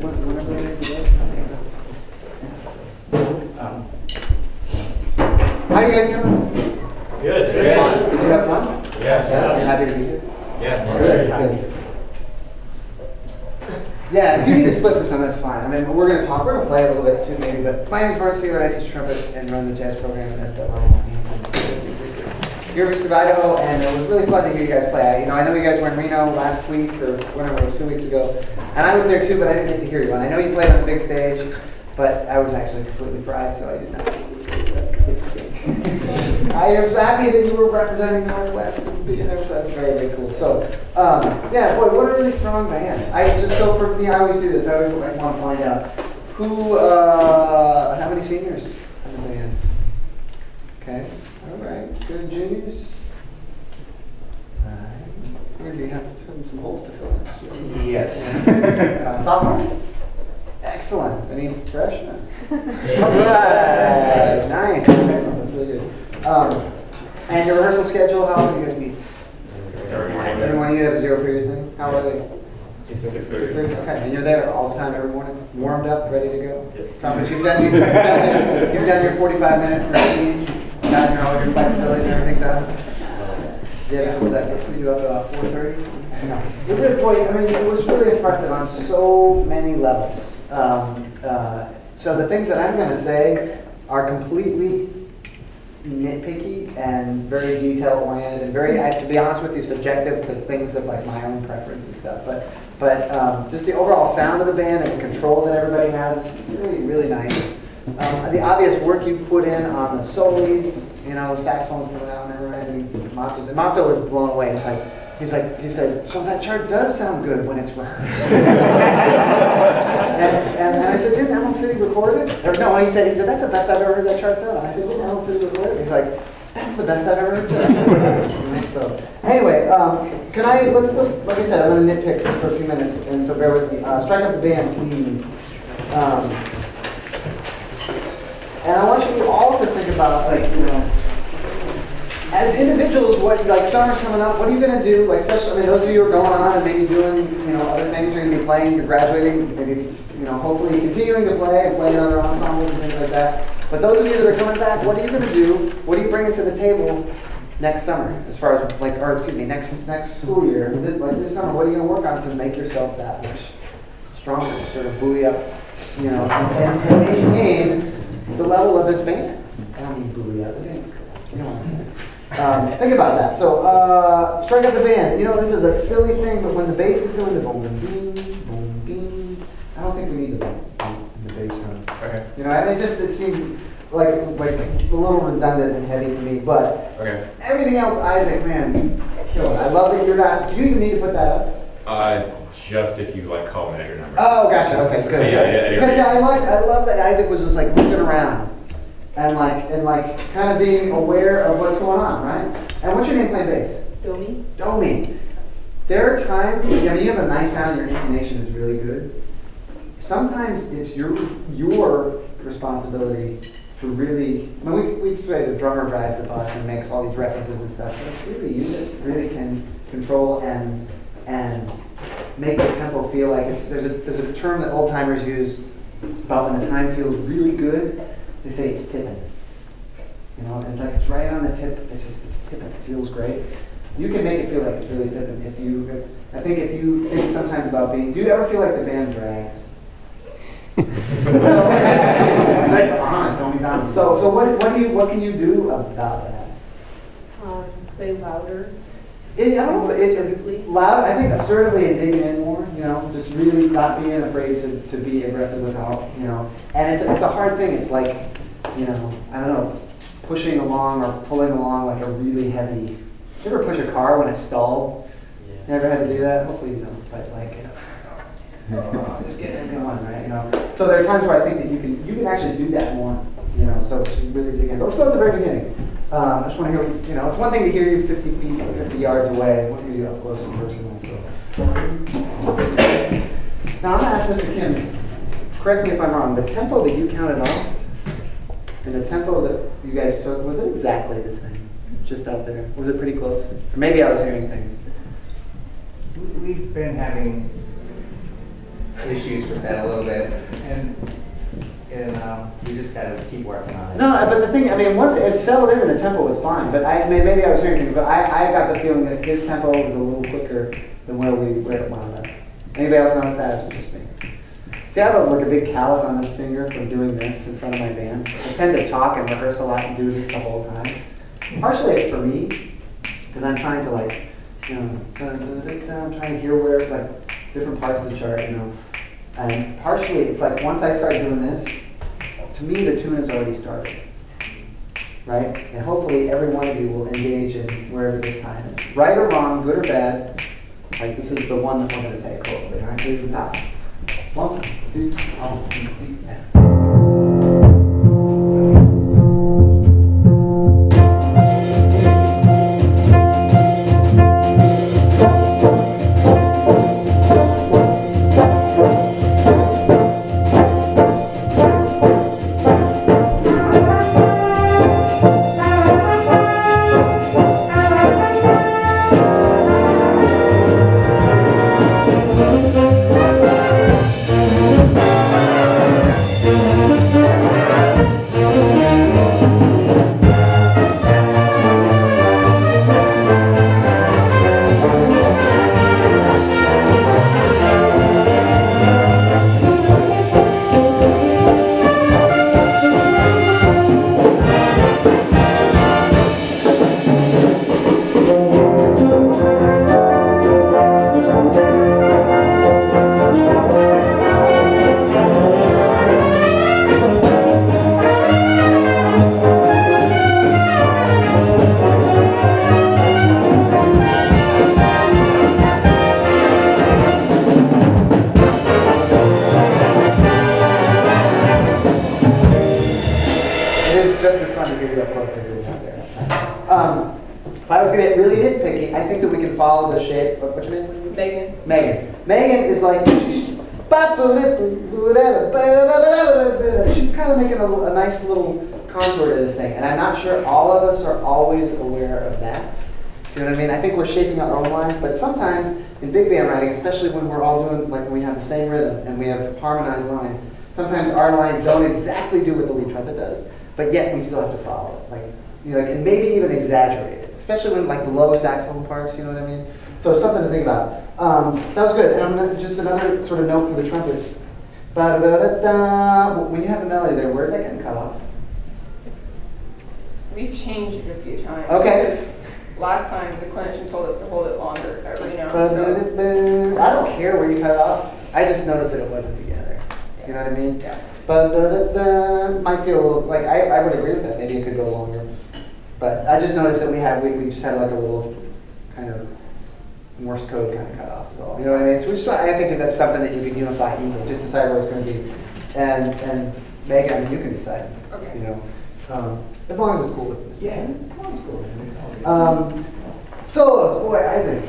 whenever you're ready to go. How are you guys doing? Good. Did you have fun? Yes. Yeah, you're happy to be here? Yes. Good. Yeah, if you need to split for some, that's fine. I mean, we're going to talk. We're going to play a little bit too, maybe. But my name's Mark Sealer. I teach trumpet and run the jazz program at Bellevue. University of Idaho, and it was really fun to hear you guys play. I know you guys were in Reno last week or whenever it was 2 weeks ago, and I was there too, but I didn't get to hear you. And I know you played on the big stage, but I was actually completely fried, so I did not. I was happy that you were representing Northwest and being there, so that's very, very cool. So, yeah, boy, what a really strong band. So for me, I always do this. I always want to point out how many seniors in the band? Okay, all right, good juniors. All right, where do you have some holes to fill in? Yes. Sophomores? Excellent. Any freshmen? Right. Nice. Excellent. That's really good. And your rehearsal schedule, how often do you guys meet? Every morning. You have a zero period thing? How early? 6:30. Okay. And you're there all the time every morning? Warmed up, ready to go? Yes. Thomas, you've done your 45-minute routine, got all your flexibility and everything done? Yeah, so that gets you up at 4:30? No. You're good, boy. I mean, it was really impressive on so many levels. So the things that I'm going to say are completely nitpicky and very detail-oriented and very, to be honest with you, subjective to things of like my own preference and stuff. But just the overall sound of the band and the control that everybody has, really, really nice. The obvious work you've put in on the solos, saxophones coming out and memorizing Matzo's. And Matzo was blown away. He said, so that chart does sound good when it's rehearsed. and I said, didn't Emerald City record it? Or no, he said, that's the best I've ever heard that chart sound. And I said, didn't Emerald City record it? He's like, that's the best I've ever heard it. So anyway, let's like I said, I'm going to nitpick just for a few minutes, and so bear with me. Strike up the band, please. And I want you all to think about, as individuals, summer's coming up, what are you going to do? Especially, those of you who are going on and maybe doing, other things, you're going to be playing, you're graduating, maybe, hopefully continuing to play and play in other ensembles and things like that. But those of you that are coming back, what are you going to do? What are you bringing to the table next summer? As far as, next school year, this summer, what are you going to work on to make yourself that much stronger, to sort of buoy up, and maintain the level of this band? I don't mean buoy up, the band's cool. You know what I'm saying? Think about that. So, strike up the band. This is a silly thing, but when the bass is going, the boom, boom, boom, boom. I don't think we need the bass drum. Okay. It seemed like a little redundant and heavy to me, but everything else, Isaac, man, kill it. I love that you're not. Do you even need to put that up? Just if you call me at your number. Oh, gotcha. Okay, good. Yeah. Because I love that Isaac was just looking around. And kind of being aware of what's going on, right? And what's your name playing bass? Domi. There are times, you have a nice sound, your intonation is really good. Sometimes it's your responsibility to really, we say the drummer drives the bus and makes all these references and stuff, but it's really you that really can control and make the tempo feel like there's a term that old timers use about when the time feels really good. They say it's tipping, and it's right on the tip. It's tipping. It feels great. You can make it feel like it's really tipping if you think sometimes about do you ever feel like the band drags? It's honest, don't be honest. So what can you do about that? Play louder. It's loud. I think assertively and digging in more. Just really not being afraid to be aggressive with how. And it's a hard thing. It's like, I don't know, pushing along or pulling along like a really heavy. You ever push a car when it's stalled? Yeah. Never had to do that. Hopefully you don't. But just get it going, right? So there are times where I think that you can actually do that more. So really dig in. But let's go at the very beginning. I just want to hear it's one thing to hear you 50 feet, 50 yards away. I want to hear you up close and personal. So. Now I'm going to ask Mr. Kim, correct me if I'm wrong, the tempo that you counted off and the tempo that you guys took, was it exactly the same? Just out there? Was it pretty close? Or maybe I was hearing things. We've been having issues with that a little bit, and we just gotta keep working on it. No, but the thing, I mean, once it settled in and the tempo was fine, but I mean, maybe I was hearing things, but I got the feeling that his tempo was a little quicker than where it wound up. Anybody else notice that? It's just me. See, I have like a big callus on this finger from doing this in front of my band. I tend to talk and rehearse a lot and do this the whole time. Partially it's for me, because I'm trying to like, I'm trying to hear where, like, different parts of the chart, And partially it's like once I start doing this, to me the tune has already started, right? And hopefully every one of you will engage in wherever this time is. Right or wrong, good or bad, like this is the one that we're going to take, hopefully, all right? Here's the top. 1, 2, 3, yeah. If I was going to get really nitpicky, I think that we can follow the shape of, what's your name? Megan. Megan is like, she's kind of making a nice little contour to this thing. And I'm not sure all of us are always aware of that. You know what I mean? I think we're shaping our own lines, but sometimes in big band writing, especially when we're all doing, like when we have the same rhythm and we have harmonized lines, sometimes our lines don't exactly do what the lead trumpet does, but yet we still have to follow it. Like, and maybe even exaggerate it, especially when like the low saxophone parts, you know what I mean? So it's something to think about. That was good. And I'm gonna, just another sort of note for the trumpets. Ba-da-da-da-da. When you have the melody there, where's that getting cut off? We've changed it a few times. Okay. Because last time the clinician told us to hold it longer, so. I don't care where you cut it off. I just noticed that it wasn't together. You know what I mean? Yeah. Might feel a little, like, I would agree with that. Maybe it could go longer. But I just noticed that we just had like a little kind of Morse code kind of cut off. You know what I mean? So I think that's something that you can unify easily. Just decide where it's going to be. And Megan, I mean, you can decide. Okay. You know, as long as it's cool with this. Yeah, as long as it's cool with it. Solos, boy, Isaac.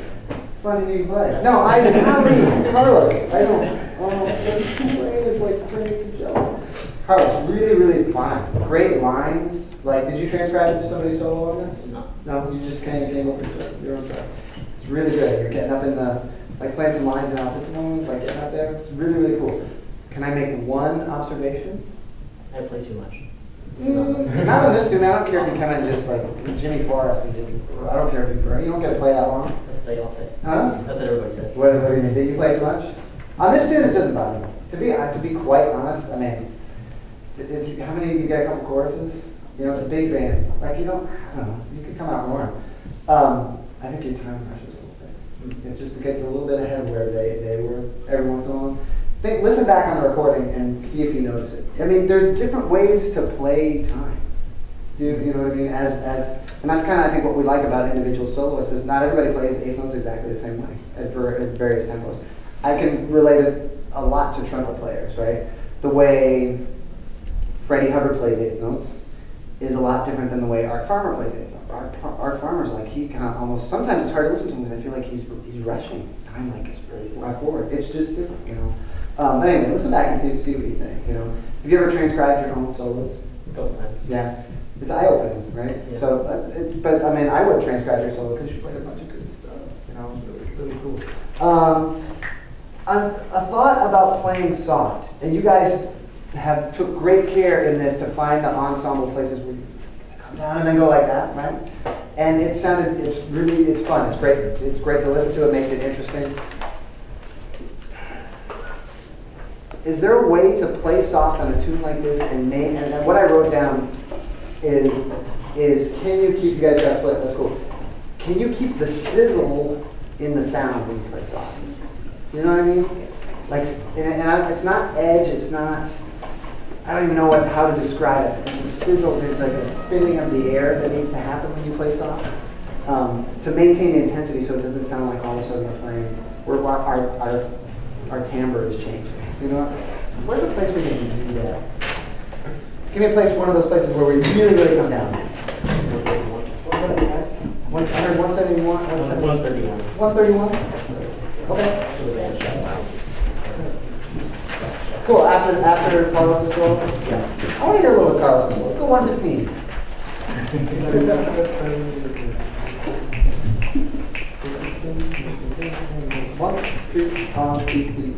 Fun to hear you play. No, Isaac, not me. Carlos. I don't. The brain is like turning to jello. Carlos, really, really fine. Great lines. Like, did you transcribe somebody's solo on this? No. No, you just kind of came up with your own stuff. It's really good. You're getting up in the, like playing some lines and altissimos, like getting up there. It's really, really cool. Can I make one observation? I play too much. Not on this tune. I don't care if you come in just like Jimmy Forrest and just, I don't care if you don't get to play that long. That's what they all say. Huh? That's what everybody says. What do you mean? Did you play too much? On this tune, it doesn't bother me. To be quite honest, I mean, how many of you get a couple choruses? You know, it's a big band. Like, I don't know, you could come out more. I think your time pressure is a little bit. It just gets a little bit ahead where they were every once in a while. Listen back on the recording and see if you notice it. I mean, there's different ways to play time. You know what I mean? And that's kind of, I think, what we like about individual soloists is not everybody plays eighth notes exactly the same way at various tempos. I can relate it a lot to trumpet players, right? The way Freddie Hubbard plays eighth notes is a lot different than the way Art Farmer plays eighth notes. Art Farmer's like, he kind of almost, sometimes it's hard to listen to him because I feel like he's rushing. His time like is really forward. It's just different, you know. But anyway, listen back and see what you think, you know. Have you ever transcribed your own solos? A couple times. Yeah. It's eye-opening, right? Yeah. So, but I mean, I would transcribe your solo because you play a bunch of good stuff, you know. It's really, really cool. A thought about playing soft, and you guys took great care in this to find the ensemble places where you come down and then go like that, right? And it's fun, it's great. It's great to listen to, it makes it interesting. Is there a way to play soft on a tune like this and what I wrote down is can you keep, you guys got to play it, that's cool. Can you keep the sizzle in the sound when you play soft? Do you know what I mean? Like, it's not edge, it's not, I don't even know how to describe it. It's a sizzle, there's like a spinning of the air that needs to happen when you play soft. To maintain the intensity so it doesn't sound like all of a sudden we're playing, our timbre is changing. You know, where's a place where you can do that? Give me a place, one of those places where we really, really come down. 171? 131. 131? Okay. So the band shuts out. Cool, after Carlos' solo? Yeah. I want to hear a little bit of Carlos' solo. Let's go 115. One, two, three.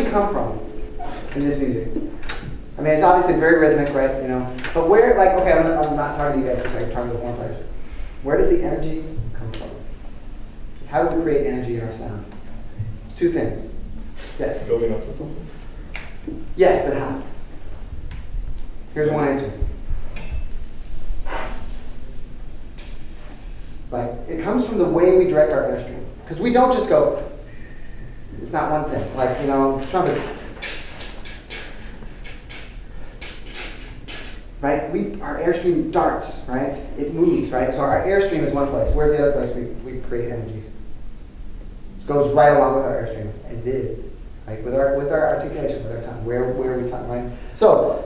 Come from in this music? I mean, it's obviously very rhythmic, right? You know, but where, like, okay, I'm not talking to you guys for a second, I'm talking to the horn players. Where does the energy come from? How do we create energy in our sound? Two things. Yes. Building up to something. Yes, but how? Here's one answer. Like, it comes from the way we direct our airstream, because we don't just go. It's not one thing. Like, you know, trumpet. Right? Our airstream darts, right? It moves, right? So our airstream is one place. Where's the other place we create energy? It goes right along with our airstream. It did. Like with our articulation, with our tongue. Where are we talking, right? So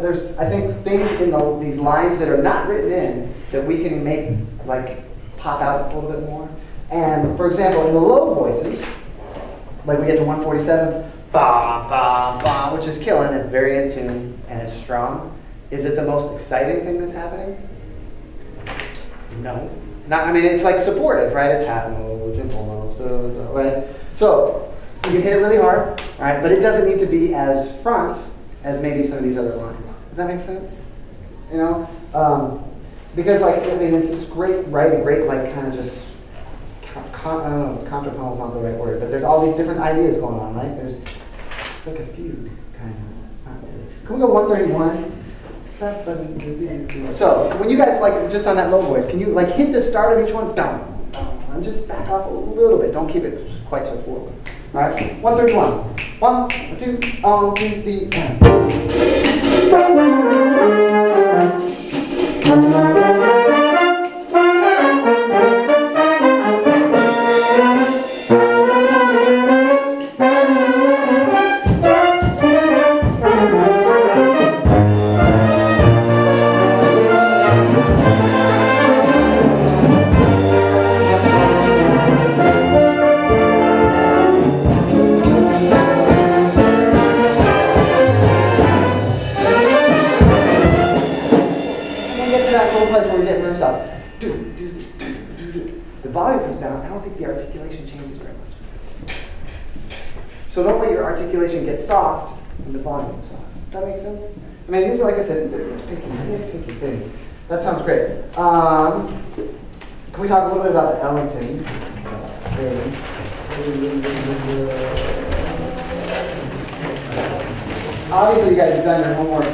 there's, I think, things in these lines that are not written in that we can make like pop out a little bit more. And for example, in the low voices, like we get to 147, ba ba ba, which is killing. It's very in tune and it's strong. Is it the most exciting thing that's happening? No. Not. I mean, it's like supportive, right? It's half notes, it's full notes, right? So you can hit it really hard, right? But it doesn't need to be as front as maybe some of these other lines. Does that make sense? You know, because like I mean, it's great writing, great like kind of just. I don't know, contrapuntal is not the right word, but there's all these different ideas going on, right? There's like a few, kind of. Not really. Can we go 131? So, when you guys, like, just on that low voice, can you, like, hit the start of each one? Down, and just back off a little bit. Don't keep it quite so forward. All right? 131. 1, 2, 3. The volume comes down. I don't think the articulation changes very much. So don't let your articulation get soft and the volume gets soft. Does that make sense? I mean, these are, like I said, picky things. That sounds great. Can we talk a little bit about the Ellington thing? Obviously, you guys have done your homework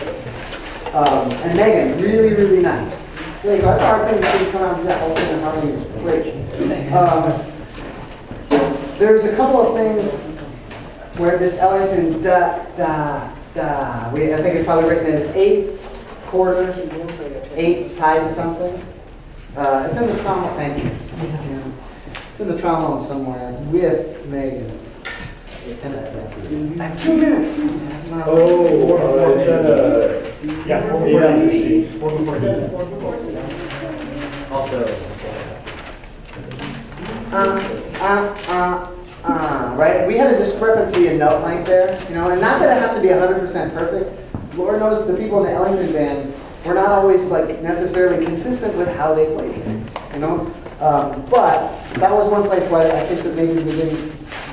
And Megan, really, really nice. There you go. That's a hard thing to come out and do that whole thing in harmony. It's great. There's a couple of things where this Ellington da da da. I think it's probably written as 8 quarters, 8 tied to something. It's in the trauma. Thank you. It's in the trauma somewhere with Megan. It's in it. 2 minutes. That's not Yeah, 447. Also. Right? We had a discrepancy in note length there, you know, and not that it has to be 100% perfect. Lord knows the people in the Ellington band were not always like necessarily consistent with how they played things, you know. But that was one place where I think that maybe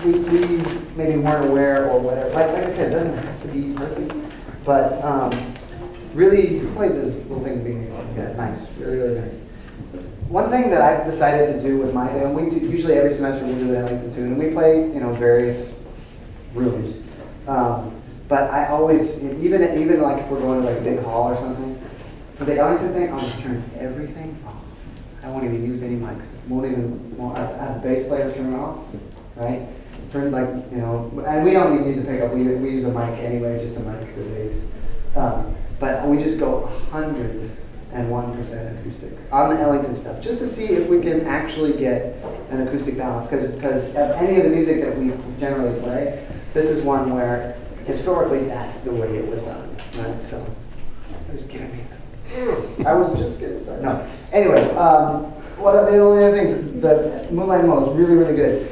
we maybe weren't aware or whatever. Like I said, it doesn't have to be perfect, but really played the little thing being nice, really, really nice. One thing that I've decided to do with my band, we do, usually every semester we do the Ellington tune, and we play, you know, various rooms. But I always, even like if we're going to like a big hall or something, for the Ellington thing, I'll just turn everything off. I won't even use any mics. I have the bass players turn it off, right? Turn like, you know, and we don't even use a pickup. We use a mic anyway, just a mic for the bass. But we just go 101% acoustic on the Ellington stuff, just to see if we can actually get an acoustic balance. Because any of the music that we generally play, this is one where historically that's the way it was done, right? So, I was kidding me. I was just getting started. No. Anyway, what are the only other things? The Moonlight Mo is really, really good.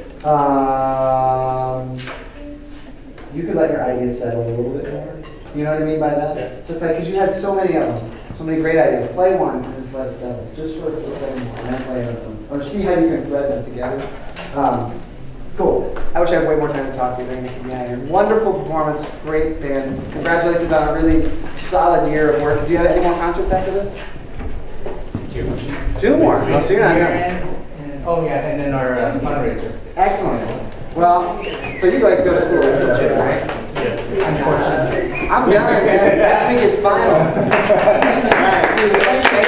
You could let your ideas settle a little bit more. You know what I mean by that? Yeah. Just like, because you had so many of them, so many great ideas. Play one and just let it settle. Just for a split second more, and then play another one. Or see how you can thread them together. Cool. I wish I had way more time to talk to you. Than wonderful performance, great band. Congratulations on a really solid year of work. Do you have any more concerts after this? 2 more. Oh, so you're not done. Oh, yeah, and then our fundraiser. Excellent. Well, so you guys go to school until June, right? Yes. I'm done, man. Next week it's finals. All right, thank